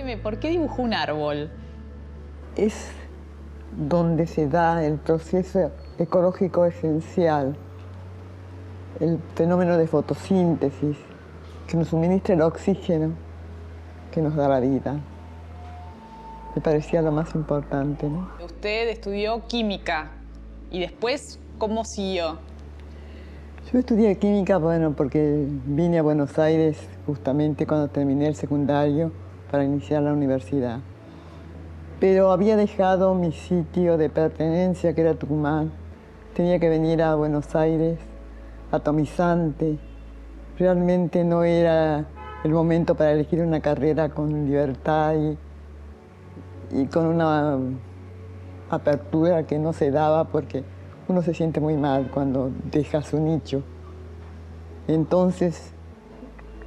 Cuénteme, ¿por qué dibujó un árbol? Es donde se da el proceso ecológico esencial, el fenómeno de fotosíntesis, que nos suministra el oxígeno que nos da la vida. Me parecía lo más importante, ¿no? Usted estudió química y después, ¿cómo siguió? Yo estudié química, bueno, porque vine a Buenos Aires justamente cuando terminé el secundario para iniciar la universidad. Pero había dejado mi sitio de pertenencia, que era Tucumán. Tenía que venir a Buenos Aires, atomizante. Realmente no era el momento para elegir una carrera con libertad y con una apertura que no se daba porque uno se siente muy mal cuando deja su nicho. Entonces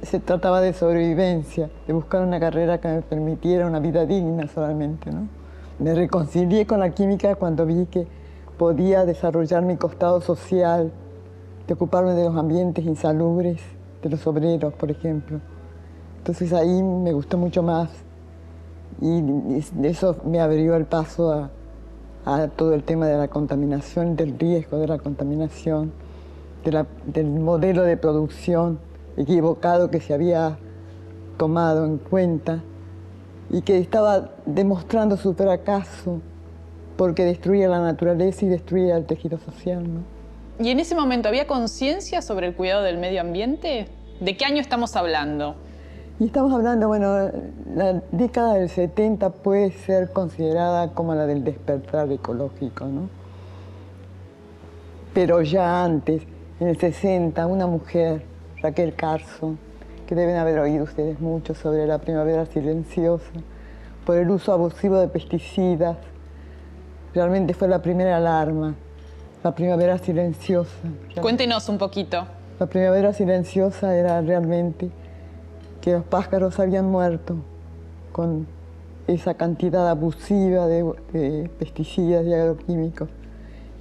se trataba de sobrevivencia, de buscar una carrera que me permitiera una vida digna solamente, ¿no? Me reconcilié con la química cuando vi que podía desarrollar mi costado social, de ocuparme de los ambientes insalubres, de los obreros, por ejemplo. Entonces ahí me gustó mucho más y eso me abrió el paso a todo el tema de la contaminación, del riesgo de la contaminación, del modelo de producción equivocado que se había tomado en cuenta y que estaba demostrando su fracaso porque destruía la naturaleza y destruía el tejido social, ¿no? ¿Y en ese momento había conciencia sobre el cuidado del medio ambiente? ¿De qué año estamos hablando? Y estamos hablando, bueno, la década del 70 puede ser considerada como la del despertar ecológico, ¿no? Pero ya antes, en el 60, una mujer, Raquel Carson, que deben haber oído ustedes mucho sobre la primavera silenciosa, por el uso abusivo de pesticidas, realmente fue la primera alarma, la primavera silenciosa. Cuéntenos un poquito. La primavera silenciosa era realmente que los pájaros habían muerto con esa cantidad abusiva de pesticidas y agroquímicos.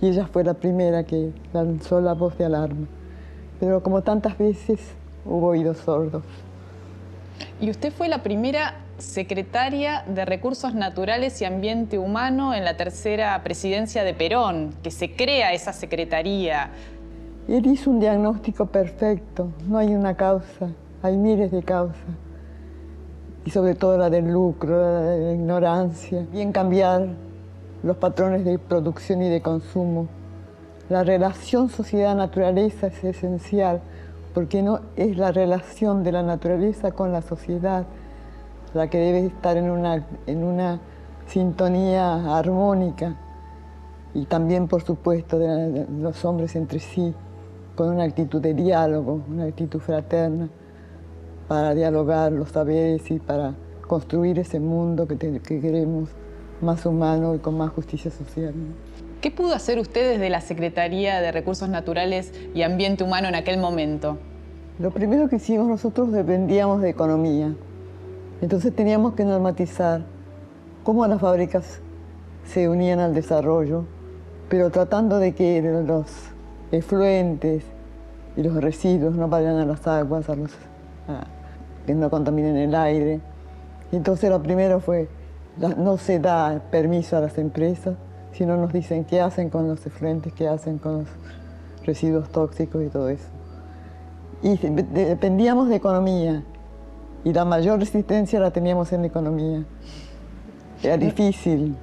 Y ella fue la primera que lanzó la voz de alarma. Pero como tantas veces, hubo oídos sordos. Y usted fue la primera secretaria de Recursos Naturales y Ambiente Humano en la tercera presidencia de Perón, que se crea esa secretaría. Él hizo un diagnóstico perfecto. No hay una causa, hay miles de causas. Y sobre todo la del lucro, la de la ignorancia. Bien cambiar los patrones de producción y de consumo. La relación sociedad-naturaleza es esencial, porque no es la relación de la naturaleza con la sociedad la que debe estar en una sintonía armónica, y también, por supuesto, de los hombres entre sí, con una actitud de diálogo, una actitud fraterna, para dialogar los saberes y para construir ese mundo que queremos, más humano y con más justicia social, ¿no? ¿Qué pudo hacer usted desde la Secretaría de Recursos Naturales y Ambiente Humano en aquel momento? Lo primero que hicimos, nosotros dependíamos de economía. Entonces teníamos que normatizar cómo las fábricas se unían al desarrollo, pero tratando de que los efluentes y los residuos no vayan a las aguas, que no contaminen el aire. Entonces lo primero fue, no se da permiso a las empresas, sino nos dicen qué hacen con los efluentes, qué hacen con los residuos tóxicos y todo eso. Y dependíamos de economía, y la mayor resistencia la teníamos en la economía. Era difícil,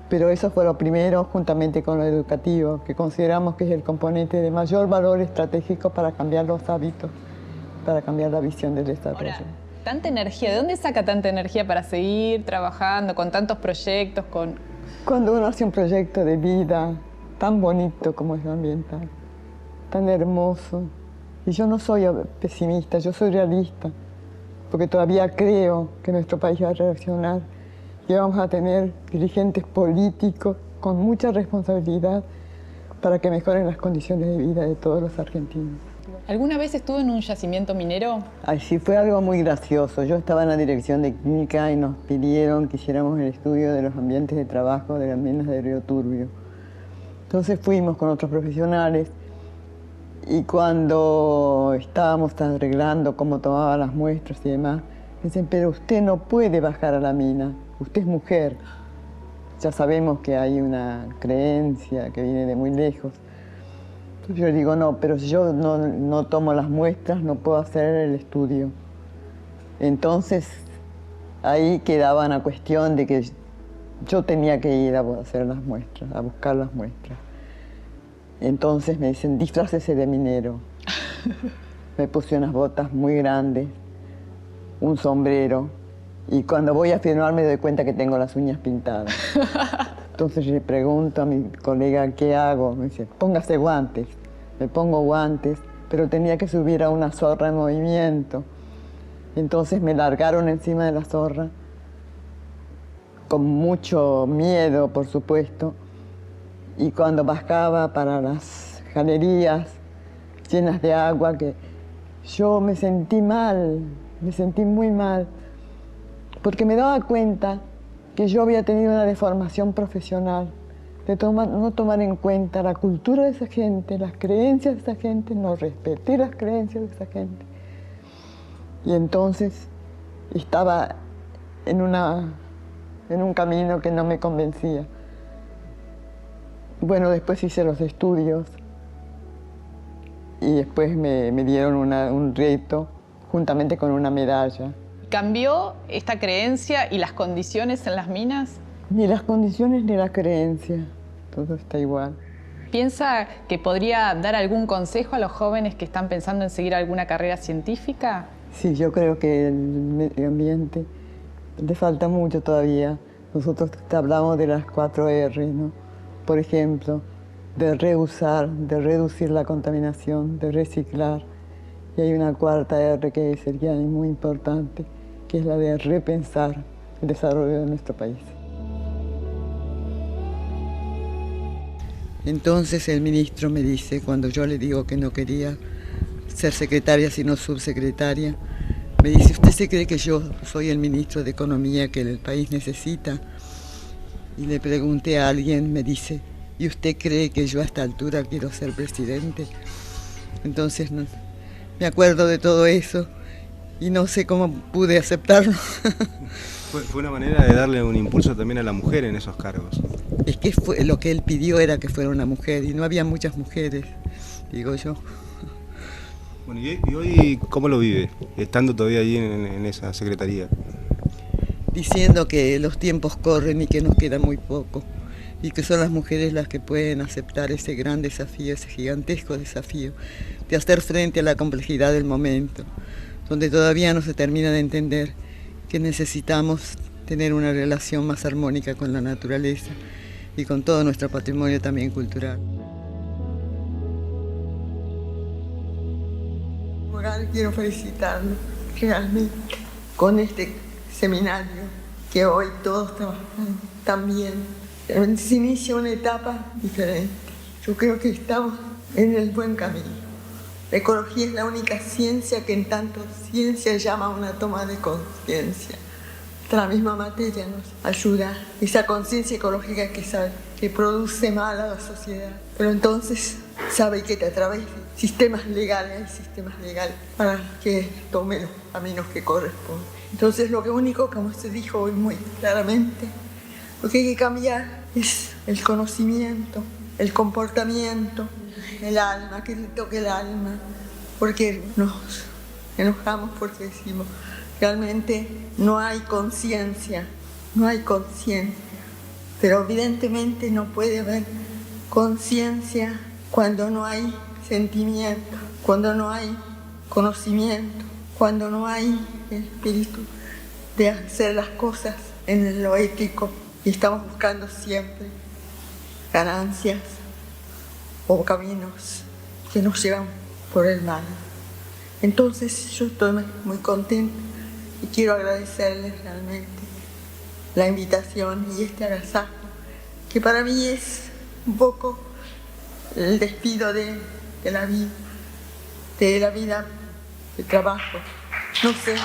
pero eso fue lo primero, juntamente con lo educativo, que consideramos que es el componente de mayor valor estratégico para cambiar los hábitos, para cambiar la visión del desarrollo. Ahora, tanta energía, ¿de dónde saca tanta energía para seguir trabajando con tantos proyectos? Cuando uno hace un proyecto de vida tan bonito como es lo ambiental, tan hermoso, y yo no soy pesimista, yo soy realista, porque todavía creo que nuestro país va a reaccionar y vamos a tener dirigentes políticos con mucha responsabilidad para que mejoren las condiciones de vida de todos los argentinos. ¿Alguna vez estuvo en un yacimiento minero? Ay, sí, fue algo muy gracioso. Yo estaba en la dirección de química y nos pidieron que hiciéramos el estudio de los ambientes de trabajo de las minas de Río Turbio. Entonces fuimos con otros profesionales y cuando estábamos arreglando cómo tomaban las muestras y demás, Me dicen, pero usted no puede bajar a la mina, usted es mujer. Ya sabemos que hay una creencia que viene de muy lejos. Entonces yo digo, no, pero si yo no tomo las muestras, no puedo hacer el estudio. Entonces, ahí quedaba una cuestión de que yo tenía que ir a hacer las muestras, a buscar las muestras. Entonces me dicen, disfrácese de minero. Me puse unas botas muy grandes, un sombrero, y cuando voy a firmar me doy cuenta que tengo las uñas pintadas. Entonces le pregunto a mi colega, ¿qué hago? Me dice, póngase guantes. Me pongo guantes, pero tenía que subir a una zorra en movimiento. Entonces me largaron encima de la zorra, con mucho miedo, por supuesto. Y cuando bajaba para las galerías llenas de agua, que yo me sentí mal, me sentí muy mal, porque me daba cuenta que yo había tenido una deformación profesional, de no tomar en cuenta la cultura de esa gente, las creencias de esa gente, no respeté las creencias de esa gente. Y entonces estaba en un camino que no me convencía. Bueno, después hice los estudios y después me dieron un reto juntamente con una medalla. ¿Cambió esta creencia y las condiciones en las minas? Ni las condiciones ni la creencia, todo está igual. ¿Piensa que podría dar algún consejo a los jóvenes que están pensando en seguir alguna carrera científica? Sí, yo creo que el medio ambiente le falta mucho todavía. Nosotros hablamos de las 4R, ¿no? Por ejemplo, de reusar, de reducir la contaminación, de reciclar. Y hay una cuarta R que sería muy importante, que es la de repensar el desarrollo de nuestro país. Entonces el ministro me dice, cuando yo le digo que no quería ser secretaria sino subsecretaria, me dice, ¿usted se cree que yo soy el ministro de Economía que el país necesita? Y le pregunté a alguien, me dice, ¿y usted cree que yo a esta altura quiero ser presidente? Entonces me acuerdo de todo eso y no sé cómo pude aceptarlo. Fue una manera de darle un impulso también a la mujer en esos cargos. Es que lo que él pidió era que fuera una mujer y no había muchas mujeres, digo yo. Bueno, ¿y hoy cómo lo vive, estando todavía allí en esa secretaría? Diciendo que los tiempos corren y que nos queda muy poco y que son las mujeres las que pueden aceptar ese gran desafío, ese gigantesco desafío de hacer frente a la complejidad del momento, donde todavía no se termina de entender que necesitamos tener una relación más armónica con la naturaleza y con todo nuestro patrimonio también cultural. Quiero felicitarlo realmente con este seminario que hoy todos trabajan tan bien. Se inicia una etapa diferente. Yo creo que estamos en el buen camino. La ecología es la única ciencia que en tanto ciencia llama a una toma de conciencia. La misma materia nos ayuda, esa conciencia ecológica que sabe que produce mal a la sociedad, pero entonces sabe que a través de sistemas legales, hay sistemas legales para que tome los caminos que corresponden. Entonces lo único, como se dijo hoy muy claramente, lo que hay que cambiar es el conocimiento, el comportamiento, el alma, que le toque el alma, porque nos enojamos porque decimos, realmente no hay conciencia, no hay conciencia, pero evidentemente no puede haber conciencia cuando no hay sentimiento, cuando no hay conocimiento, cuando no hay el espíritu de hacer las cosas en lo ético y estamos buscando siempre ganancias o caminos que nos llevan por el mal. Entonces yo estoy muy contenta y quiero agradecerles realmente la invitación y este agasajo, que para mí es un poco el despido de la vida de trabajo. No sé,